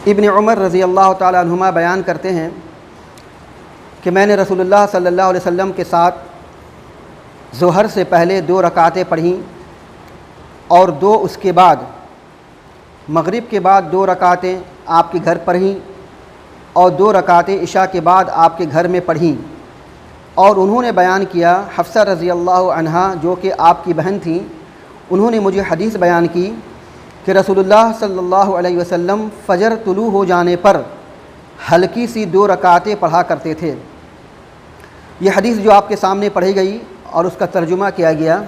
इब्न उमर रज़ी अल्लाह ताला अन्हुमा बयान करते हैं कि मैंने रसूलुल्लाह सल्लल्लाहु अलैहि वसल्लम के साथ ज़ोहर से पहले 2 रकातें पढ़ीं और 2 उसके बाद, मगरिब के बाद 2 रकातें आपके घर पढ़ीं और 2 रकातें इशा के बाद आपके घर में पढ़ीं। और उन्होंने बयान किया, हफ्सा रज़ी अल्लाह अन्हा जो कि आपकी बहन थी, उन्होंने मुझे हदीस बयान की कि रसूलुल्लाह सल्लल्लाहु अलैहि वसल्लम फ़जर तुलू हो जाने पर हल्की सी 2 रकातें पढ़ा करते थे। ये हदीस जो आपके सामने पढ़ी गई और उसका तर्जुमा किया गया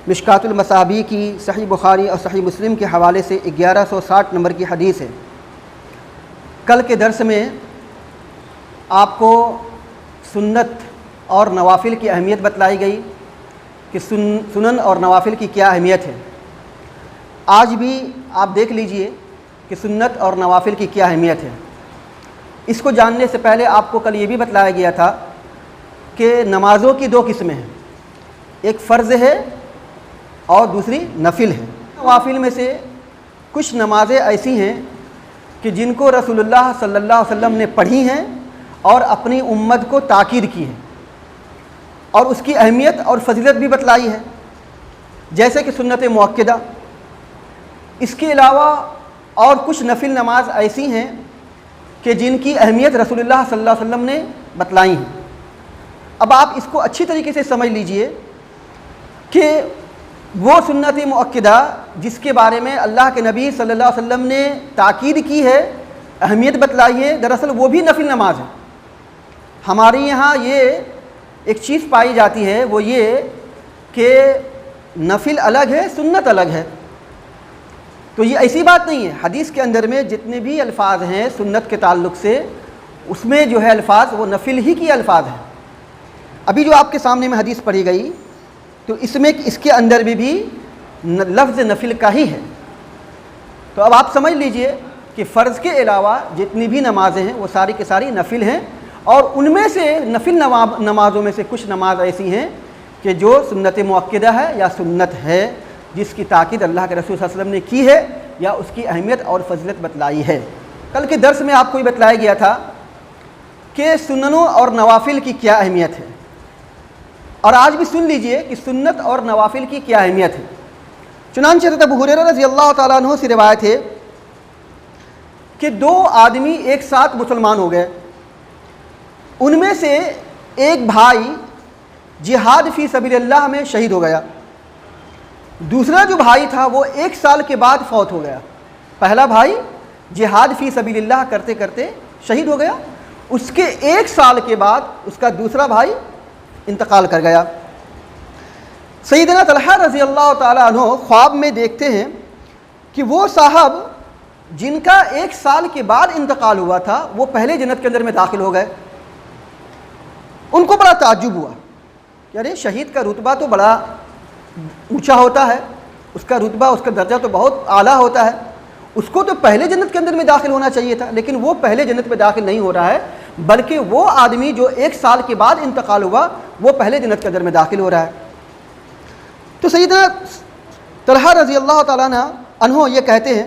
मिशकातुल मसाबी की सही बुखारी और सही मुस्लिम के हवाले से 1160 नंबर की हदीस है। कल के दर्स में आपको सुन्नत और नवाफिल की अहमियत बतलाई गई कि सुनन और नवाफिल की क्या अहमियत है। आज भी आप देख लीजिए कि सुन्नत और नवाफिल की क्या अहमियत है। इसको जानने से पहले आपको कल ये भी बतलाया गया था कि नमाज़ों की 2 किस्में हैं, एक फ़र्ज़ है और दूसरी नफिल है। नवाफिल में से कुछ नमाज़ें ऐसी हैं कि जिनको रसूलुल्लाह सल्लल्लाहु अलैहि वसल्लम ने पढ़ी हैं और अपनी उम्मत को ताकीद की है और उसकी अहमियत और फजीलत भी बतलाई है, जैसे कि सुन्नत मुअक्कदा। इसके अलावा और कुछ नफिल नमाज ऐसी हैं कि जिनकी अहमियत रसूलुल्लाह सल्लल्लाहु अलैहि वसल्लम ने बतलाई हैं। अब आप इसको अच्छी तरीके से समझ लीजिए कि वो सुन्नत मुअक्कदा जिसके बारे में अल्लाह के नबी सल्लल्लाहु अलैहि वसल्लम ने ताकीद की है, अहमियत बतलाई है, दरअसल वो भी नफिल नमाज है। हमारे यहाँ ये एक चीज़ पाई जाती है, वो ये कि नफिल अलग है, सुन्नत अलग है। तो ये ऐसी बात नहीं है। हदीस के अंदर में जितने भी अल्फाज हैं सुन्नत के ताल्लुक़ से, उसमें जो है अल्फाज वो नफिल ही की अल्फाज हैं। अभी जो आपके सामने में हदीस पढ़ी गई तो इसमें इसके अंदर भी लफ्ज़ नफिल का ही है। तो अब आप समझ लीजिए कि फ़र्ज़ के अलावा जितनी भी नमाज़ें हैं वो सारी की सारी नफिल हैं और उनमें से नफिल नमाज़ों में से कुछ नमाज ऐसी हैं कि जो सुन्नत मुअक्कदा है या सुन्नत है, जिसकी ताकीद अल्लाह के रसूल सल्लल्लाहु अलैहि वसल्लम ने की है या उसकी अहमियत और फजीलत बतलाई है। कल के दर्स में आपको ये बतलाया गया था कि सुन्नतों और नवाफिल की क्या अहमियत है, और आज भी सुन लीजिए कि सुन्नत और नवाफिल की क्या अहमियत है। चुनांचे हज़रत अबू हुरैरा रज़ी अल्लाह ताला अन्हु से रिवायत है कि 2 आदमी एक साथ मुसलमान हो गए। उनमें से एक भाई जिहाद फ़ी सबीलिल्लाह में शहीद हो गया, दूसरा जो भाई था वो 1 साल के बाद फौत हो गया। पहला भाई जिहाद फ़ी सबीलिल्लाह करते करते शहीद हो गया, उसके 1 साल के बाद उसका दूसरा भाई इंतकाल कर गया। सैयदना तलहा रज़ी अल्लाह ताला अन्हु ख्वाब में देखते हैं कि वो साहब जिनका 1 साल के बाद इंतकाल हुआ था वो पहले जन्नत के अंदर में दाखिल हो गए। उनको बड़ा ताज्जुब हुआ कि अरे शहीद का रुतबा तो बड़ा ऊंचा होता है, उसका रुतबा उसका दर्जा तो बहुत आला होता है, उसको तो पहले जन्नत के अंदर में दाखिल होना चाहिए था, लेकिन वो पहले जन्नत में दाखिल नहीं हो रहा है, बल्कि वो आदमी जो 1 साल के बाद इंतकाल हुआ वो पहले जन्नत के अंदर में दाखिल हो रहा है। तो सैयदना तलहा रज़ी अल्लाह ताला अन्हु ये कहते हैं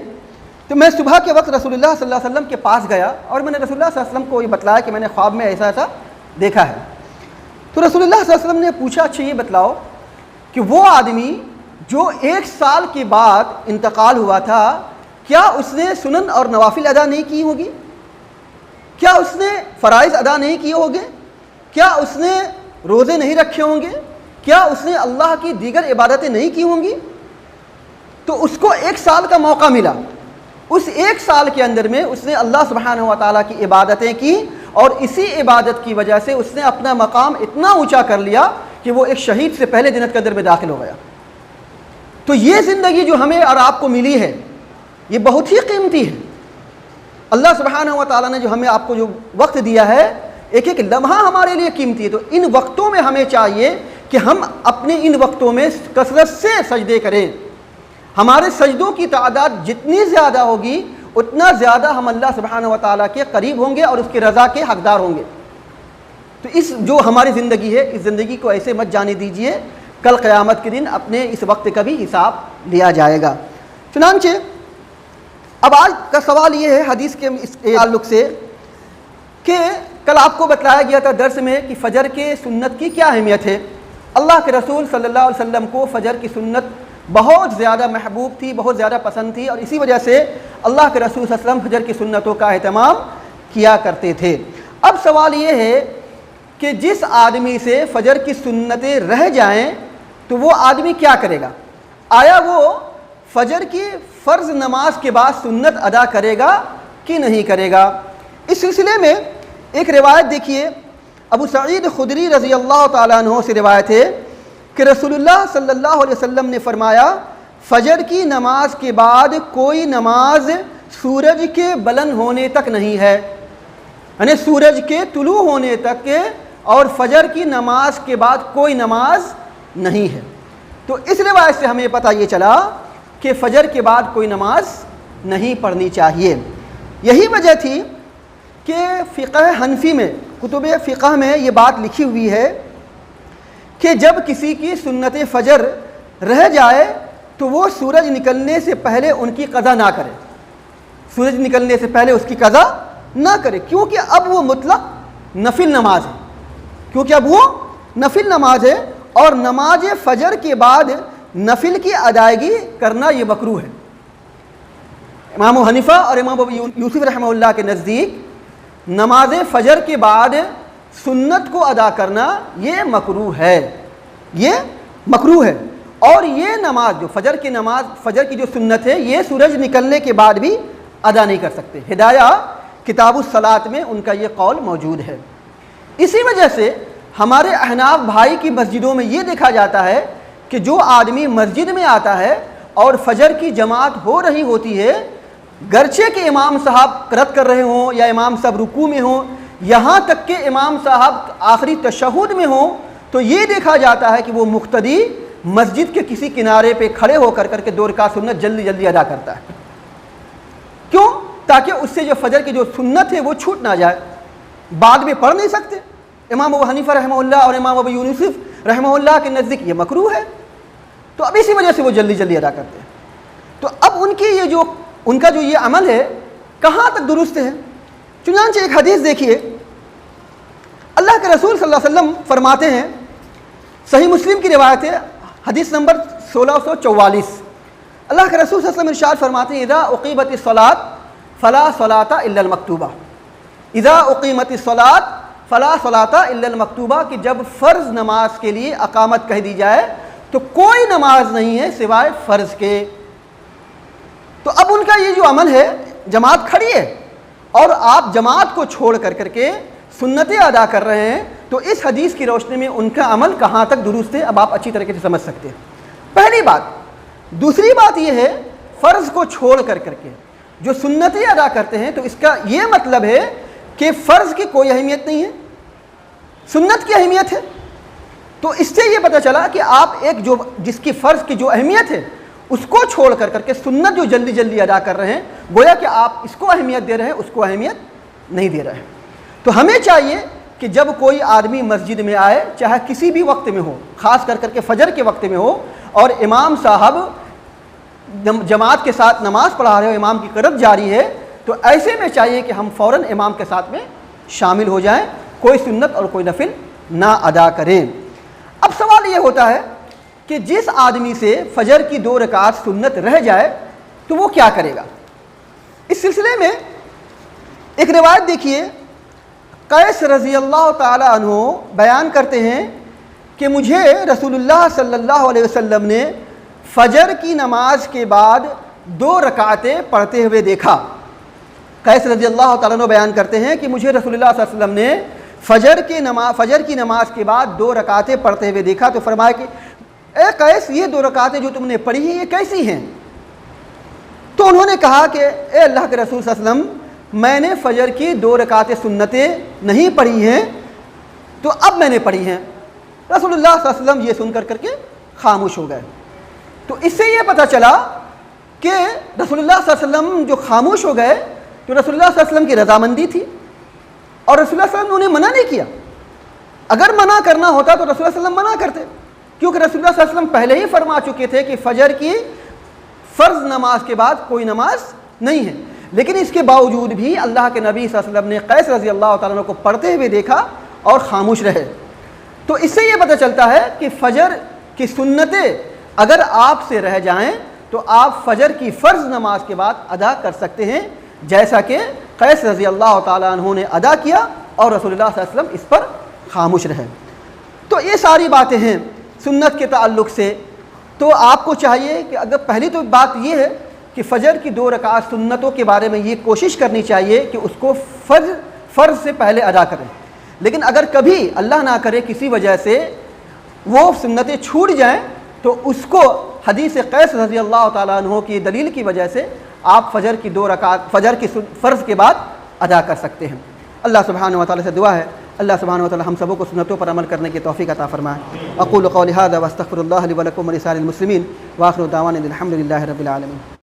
तो मैं सुबह के वक्त रसूलुल्लाह सल्लल्लाहु अलैहि वसल्लम के पास गया और मैंने रसूलुल्लाह सल्लल्लाहु अलैहि वसल्लम को ये बतलाया कि मैंने ख्वाब में ऐसा ऐसा देखा है। तो रसूलुल्लाह सल्लल्लाहु अलैहि वसल्लम ने पूछा, अच्छा ये बतलाओ कि वो आदमी जो 1 साल के बाद इंतकाल हुआ था, क्या उसने सुनन और नवाफिल अदा नहीं की होगी? क्या उसने फ़राइज़ अदा नहीं किए होंगे? क्या उसने रोज़े नहीं रखे होंगे? क्या उसने अल्लाह की दीगर इबादतें नहीं की होंगी? तो उसको 1 साल का मौका मिला। उस 1 साल के अंदर में उसने अल्लाह सुब्हानहू व तआला की इबादतें की और इसी इबादत की वजह से उसने अपना मकाम इतना ऊंचा कर लिया कि वो एक शहीद से पहले जन्नत के अंदर में दाखिल हो गया। तो ये ज़िंदगी जो हमें और आपको मिली है ये बहुत ही कीमती है। अल्लाह सुब्हानहू व तआला ने जो हमें आपको जो वक्त दिया है, एक एक लम्हा हमारे लिए कीमती है। तो इन वक्तों में हमें चाहिए कि हम अपने इन वक्तों में कसरत से सजदे करें। हमारे सजदों की तादाद जितनी ज़्यादा होगी उतना ज़्यादा हम अल्लाह सुब्हानहू व तआला के करीब होंगे और उसकी रज़ा के हकदार होंगे। तो इस जो हमारी ज़िंदगी है, इस ज़िंदगी को ऐसे मत जाने दीजिए, कल क़यामत के दिन अपने इस वक्त का भी हिसाब लिया जाएगा। चुनांचे अब आज का सवाल ये है हदीस के इस ताल्लुक से कि कल आपको बतलाया गया था दर्स में कि फ़जर के सुन्नत की क्या अहमियत है। अल्लाह के रसूल सल्लल्लाहु अलैहि वसल्लम को फ़जर की सुन्नत बहुत ज़्यादा महबूब थी, बहुत ज़्यादा पसंद थी, और इसी वजह से अल्लाह के रसूल सल्लल्लाहु अलैहि वसल्लम फ़जर की सुन्नतों का एहतमाम किया करते थे। अब सवाल ये है कि जिस आदमी से फ़जर की सुन्नतें रह जाएं तो वो आदमी क्या करेगा? आया वो फ़जर की फ़र्ज़ नमाज के बाद सुन्नत अदा करेगा कि नहीं करेगा? इस सिलसिले में एक रिवायत देखिए, अबू सईद खुदरी रज़ी अल्लाह ताला अन्हु से रिवायत है कि रसूलुल्लाह सल्लल्लाहु अलैहि वसल्लम ने फरमाया, फ़जर की नमाज के बाद कोई नमाज सूरज के बुलंद होने तक नहीं है, यानी सूरज के तुलू होने तक के, और फ़जर की नमाज के बाद कोई नमाज नहीं है। तो इस रिवायत से हमें पता ये चला कि फ़जर के बाद कोई नमाज नहीं पढ़नी चाहिए। यही वजह थी कि फ़िक़ह हनफ़ी में, कुतुब फ़िक़ह में ये बात लिखी हुई है कि जब किसी की सुन्नत फ़जर रह जाए तो वो सूरज निकलने से पहले उनकी क़ज़ा ना करे, सूरज निकलने से पहले उसकी क़ज़ा ना करे, क्योंकि अब वो मुतलक नफिल नमाज है, क्योंकि अब वो नफिल नमाज है, और नमाज फ़जर के बाद नफिल की अदायगी करना ये मकरूह है। इमाम हनीफ़ा और इमाम अबू यूसुफ रहमतुल्लाह के नज़दीक नमाज फ़जर के बाद सुन्नत को अदा करना ये मकरूह है, ये मकरूह है। और ये नमाज जो फ़जर की नमाज, फ़जर की जो सुन्नत है, ये सूरज निकलने के बाद भी अदा नहीं कर सकते। हिदाया किताबुस सलात में उनका ये कौल मौजूद है। इसी वजह से हमारे अहनाफ भाई की मस्जिदों में ये देखा जाता है कि जो आदमी मस्जिद में आता है और फ़जर की जमात हो रही होती है, गर्चे के इमाम साहब क़िरात कर रहे हों या इमाम साहब रुकू में हों, यहाँ तक कि इमाम साहब आखिरी तशहुद में हों, तो ये देखा जाता है कि वो मुक़्तदी मस्जिद के किसी किनारे पे खड़े होकर करके 2 रकात सुन्नत जल्दी जल्दी अदा करता है। क्यों? ताकि उससे जो फ़जर की जो सुन्नत है वो छूट ना जाए, बाद में पढ़ नहीं सकते। इमाम अबू हनीफ़ा रहमतुल्लाह और इमाम अबू यूसुफ रहमतुल्लाह के नज़दीक ये मकरूह है, तो अब इसी वजह से वो जल्दी जल्दी अदा करते हैं। तो अब उनका जो ये अमल है कहाँ तक दुरुस्त है? चुनांचे एक हदीस देखिए, अल्लाह के रसूल सल्लल्लाहु अलैहि वसल्लम फरमाते हैं, सही मुस्लिम की रिवायत है, हदीस नंबर 1644, अल्लाह के रसूल सल्लल्लाहु अलैहि वसल्लम इरशाद फरमाते हैं, इज़ा उक़ीमतिस सलात फ़ला सलाता इल्लल मक्तूबा, इज़ा उक़ीमतिस सलात फ़ला सलाता इल्लल मक्तूबा, कि जब फ़र्ज़ नमाज के लिए अकामत कह दी जाए तो कोई नमाज नहीं है सिवाय फ़र्ज़ के। तो अब उनका ये जो अमल है, जमात खड़ी है और आप जमात को छोड़ कर करके सुन्नतें अदा कर रहे हैं, तो इस हदीस की रोशनी में उनका अमल कहाँ तक दुरुस्त है, अब आप अच्छी तरीके से समझ सकते हैं। पहली बात। दूसरी बात यह है, फ़र्ज़ को छोड़ कर करके जो सुन्नतें अदा करते हैं, तो इसका ये मतलब है कि फ़र्ज़ की कोई अहमियत नहीं है, सुन्नत की अहमियत है। तो इससे ये पता चला कि आप एक जो जिसकी फ़र्ज़ की जो अहमियत है उसको छोड़ कर करके सुन्नत जो जल्दी जल्दी अदा कर रहे हैं, गोया कि आप इसको अहमियत दे रहे हैं, उसको अहमियत नहीं दे रहे हैं। तो हमें चाहिए कि जब कोई आदमी मस्जिद में आए, चाहे किसी भी वक्त में हो, ख़ास कर करके फ़जर के वक्त में हो, और इमाम साहब जमात के साथ नमाज़ पढ़ा रहे हो, इमाम की क़िरात जारी है, तो ऐसे में चाहिए कि हम फ़ौरन इमाम के साथ में शामिल हो जाएं, कोई सुन्नत और कोई नफिल ना अदा करें। अब सवाल ये होता है कि जिस आदमी से फ़जर की 2 रकात सुन्नत रह जाए तो वो क्या करेगा? इस सिलसिले में एक रिवायत देखिए, कैस रज़ी अल्लाह ताला अन्हु बयान करते हैं कि मुझे रसूलुल्लाह सल्लल्लाहु अलैहि वसल्लम ने फ़जर की नमाज के बाद 2 रकातें पढ़ते हुए देखा। कैस रज़ी अल्लाह ताला अन्हु बयान करते हैं कि मुझे रसूलुल्लाह सल्लल्लाहु अलैहि वसल्लम ने फ़जर की नमाज के बाद 2 रकातें पढ़ते हुए देखा, तो फरमाया कि ए कैस, ये 2 रकातें जो तुमने पढ़ी हैं ये कैसी हैं? तो उन्होंने कहा कि ए अल्लाह के रसूल सल्लल्लाहु अलैहि वसल्लम, मैंने फ़जर की 2 रकातें सुन्नतें नहीं पढ़ी हैं, तो अब मैंने पढ़ी हैं। रसूलुल्लाह सल्लल्लाहु अलैहि वसल्लम ये सुनकर करके खामोश हो गए। तो इससे ये पता चला कि रसूलुल्लाह सल्लल्लाहु अलैहि वसल्लम जो खामोश हो गए, तो रसूलुल्लाह सल्लल्लाहु अलैहि वसल्लम की रज़ामंदी थी और रसूलुल्लाह सल्लल्लाहु अलैहि वसल्लम ने उन्हें मना नहीं किया। अगर मना करना होता तो रसूलुल्लाह सल्लल्लाहु अलैहि वसल्लम मना करते, क्योंकि रसूलुल्लाह सल्लल्लाहु अलैहि वसल्लम पहले ही फरमा चुके थे कि फ़जर की फ़र्ज़ नमाज के बाद कोई नमाज नहीं है। लेकिन इसके बावजूद भी अल्लाह के नबी सल्लल्लाहु अलैहि वसल्लम ने कैस रज़ी अल्लाह तआला अन्हु को पढ़ते हुए देखा और ख़ामोश रहे। तो इससे ये पता चलता है कि फ़जर की सुन्नतें अगर आपसे रह जाएं तो आप फ़जर की फ़र्ज़ नमाज के बाद अदा कर सकते हैं, जैसा कि कैस रज़ी अल्लाह तआला अन्हु ने अदा किया और रसूलुल्लाह सल्लल्लाहु अलैहि वसल्लम इस पर ख़ामोश रहे। तो ये सारी बातें हैं सुन्नत के ताल्लुक़ से। तो आपको चाहिए कि अगर पहली तो बात ये है कि फ़जर की 2 रकात सुन्नतों के बारे में ये कोशिश करनी चाहिए कि उसको फ़र्ज़ से पहले अदा करें। लेकिन अगर कभी अल्लाह ना करे किसी वजह से वो सुन्नतें छूट जाएं तो उसको हदीस कैस रज़ी अल्लाह तआला अन्हु की दलील की वजह से आप फ़जर की 2 रकात फ़जर की फ़र्ज़ के बाद अदा कर सकते हैं। अल्लाह सुब्हानहु व तआला से दुआ है अल्लाह सुब्हानहु व तआला हम सबों को सुन्नतों पर अमल करने की तौफ़ीक़ अता फ़रमाए। अक़ूलु क़ौली हाज़ा व अस्तग़फ़िरुल्लाह ली व लकुम व लिसाइरिल मुस्लिमीन व आख़िरु दावाना अनिल हम्दुलिल्लाहि रब्बिल आलमीन।